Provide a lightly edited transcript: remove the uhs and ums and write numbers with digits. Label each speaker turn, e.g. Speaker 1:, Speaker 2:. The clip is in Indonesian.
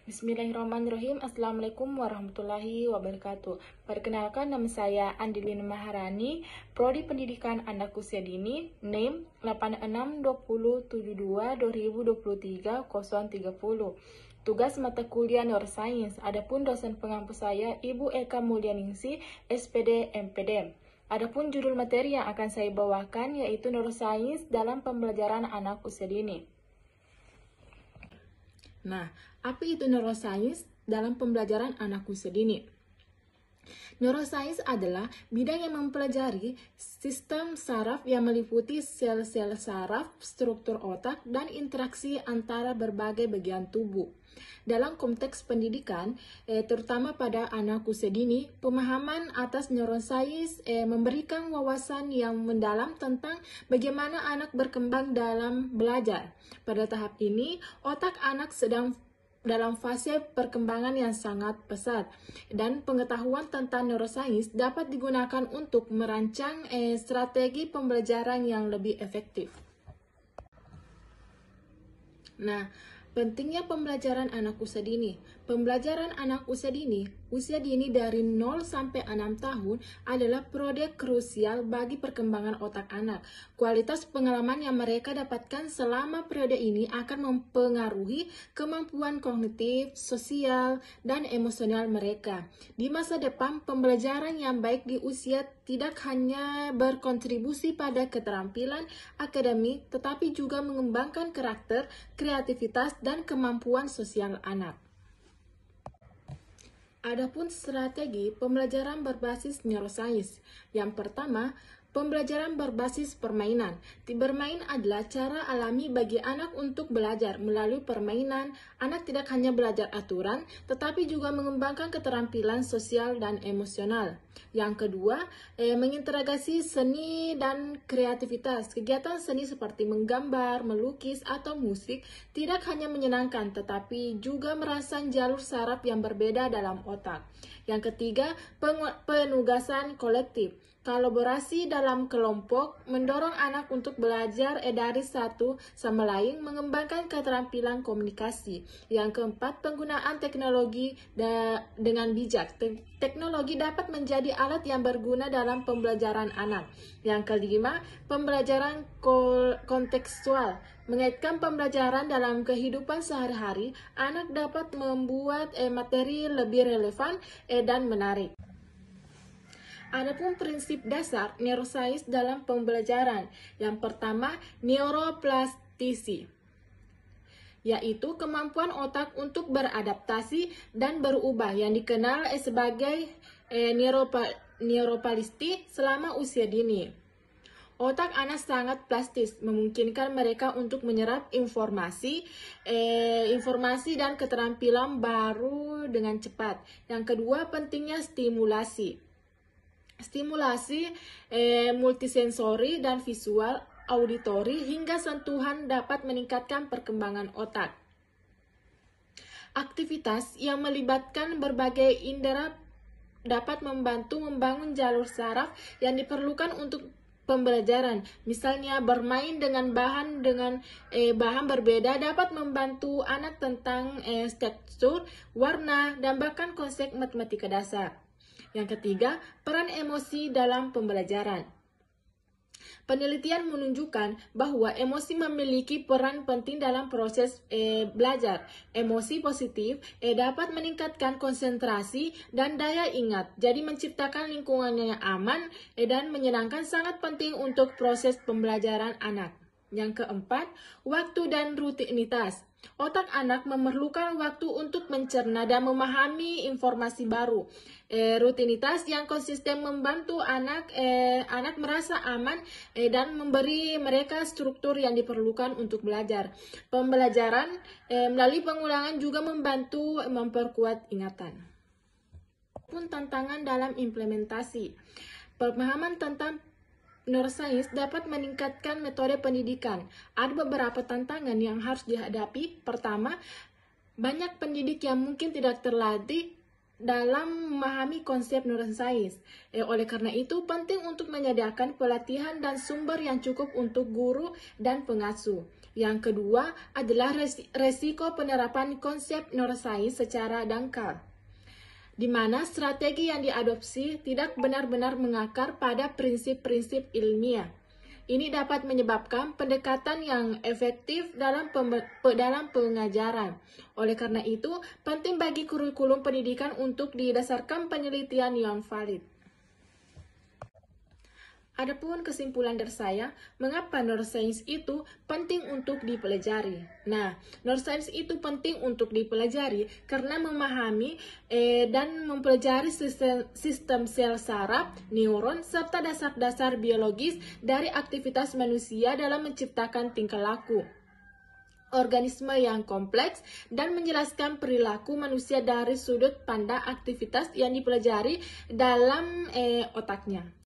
Speaker 1: Bismillahirrahmanirrahim. Assalamualaikum warahmatullahi wabarakatuh. Perkenalkan, nama saya Andilin Maharani, Prodi Pendidikan Anak Usia Dini, NIM 862022-2023-030. Tugas mata kuliah Neuroscience. Adapun dosen pengampu saya Ibu Eka Mulyaningsih, SPD MPD. Adapun judul materi yang akan saya bawakan yaitu Neuroscience dalam pembelajaran anak usia dini. Nah, apa itu neuroscience dalam pembelajaran anak usia dini? Neuroscience adalah bidang yang mempelajari sistem saraf yang meliputi sel-sel saraf, struktur otak, dan interaksi antara berbagai bagian tubuh. Dalam konteks pendidikan, terutama pada anak usia dini, pemahaman atas neuroscience memberikan wawasan yang mendalam tentang bagaimana anak berkembang dalam belajar. Pada tahap ini, otak anak sedang dalam fase perkembangan yang sangat pesat, dan pengetahuan tentang neuroscience dapat digunakan untuk merancang strategi pembelajaran yang lebih efektif. Nah, pentingnya pembelajaran anak usia dini. Pembelajaran anak usia dini dari 0 sampai 6 tahun adalah periode krusial bagi perkembangan otak anak. Kualitas pengalaman yang mereka dapatkan selama periode ini akan mempengaruhi kemampuan kognitif, sosial, dan emosional mereka. Di masa depan, pembelajaran yang baik di usia tidak hanya berkontribusi pada keterampilan akademik, tetapi juga mengembangkan karakter, kreativitas, dan kemampuan sosial anak. Adapun strategi pembelajaran berbasis neuroscience. Yang pertama, pembelajaran berbasis permainan. Bermain adalah cara alami bagi anak untuk belajar. Melalui permainan, anak tidak hanya belajar aturan, tetapi juga mengembangkan keterampilan sosial dan emosional. Yang kedua, mengintegrasi seni dan kreativitas. Kegiatan seni seperti menggambar, melukis, atau musik tidak hanya menyenangkan, tetapi juga merangsang jalur saraf yang berbeda dalam otak. Yang ketiga, penugasan kolektif. Kolaborasi dalam kelompok mendorong anak untuk belajar dari satu sama lain, mengembangkan keterampilan komunikasi. Yang keempat, penggunaan teknologi dengan bijak. Teknologi dapat menjadi alat yang berguna dalam pembelajaran anak. Yang kelima, pembelajaran kontekstual. Mengaitkan pembelajaran dalam kehidupan sehari-hari, anak dapat membuat materi lebih relevan dan menarik. Adapun prinsip dasar neuroscience dalam pembelajaran. Yang pertama, neuroplastisi, yaitu kemampuan otak untuk beradaptasi dan berubah yang dikenal sebagai neuroplastik selama usia dini. Otak anak sangat plastis, memungkinkan mereka untuk menyerap informasi dan keterampilan baru dengan cepat. Yang kedua, pentingnya stimulasi. Stimulasi multisensori dan visual, auditori, hingga sentuhan dapat meningkatkan perkembangan otak. Aktivitas yang melibatkan berbagai indera dapat membantu membangun jalur saraf yang diperlukan untuk pembelajaran. Misalnya, bermain dengan bahan berbeda dapat membantu anak tentang tekstur, warna, dan bahkan konsep matematika dasar. Yang ketiga, peran emosi dalam pembelajaran. Penelitian menunjukkan bahwa emosi memiliki peran penting dalam proses belajar. Emosi positif dapat meningkatkan konsentrasi dan daya ingat. Jadi menciptakan lingkungan yang aman dan menyenangkan sangat penting untuk proses pembelajaran anak. Yang keempat, waktu dan rutinitas. Otak anak memerlukan waktu untuk mencerna dan memahami informasi baru. Rutinitas yang konsisten membantu anak merasa aman dan memberi mereka struktur yang diperlukan untuk belajar. Pembelajaran melalui pengulangan juga membantu memperkuat ingatan. Pun tantangan dalam implementasi. Pemahaman tentang neuroscience dapat meningkatkan metode pendidikan. Ada beberapa tantangan yang harus dihadapi. Pertama, banyak pendidik yang mungkin tidak terlatih dalam memahami konsep neuroscience. Oleh karena itu, penting untuk menyediakan pelatihan dan sumber yang cukup untuk guru dan pengasuh. Yang kedua adalah resiko penerapan konsep neuroscience secara dangkal, di mana strategi yang diadopsi tidak benar-benar mengakar pada prinsip-prinsip ilmiah. Ini dapat menyebabkan pendekatan yang efektif dalam pengajaran. Oleh karena itu, penting bagi kurikulum pendidikan untuk didasarkan penelitian yang valid. Adapun kesimpulan dari saya, mengapa neuroscience itu penting untuk dipelajari? Nah, neuroscience itu penting untuk dipelajari karena memahami dan mempelajari sistem sel saraf, neuron, serta dasar-dasar biologis dari aktivitas manusia dalam menciptakan tingkah laku organisme yang kompleks dan menjelaskan perilaku manusia dari sudut pandang aktivitas yang dipelajari dalam otaknya.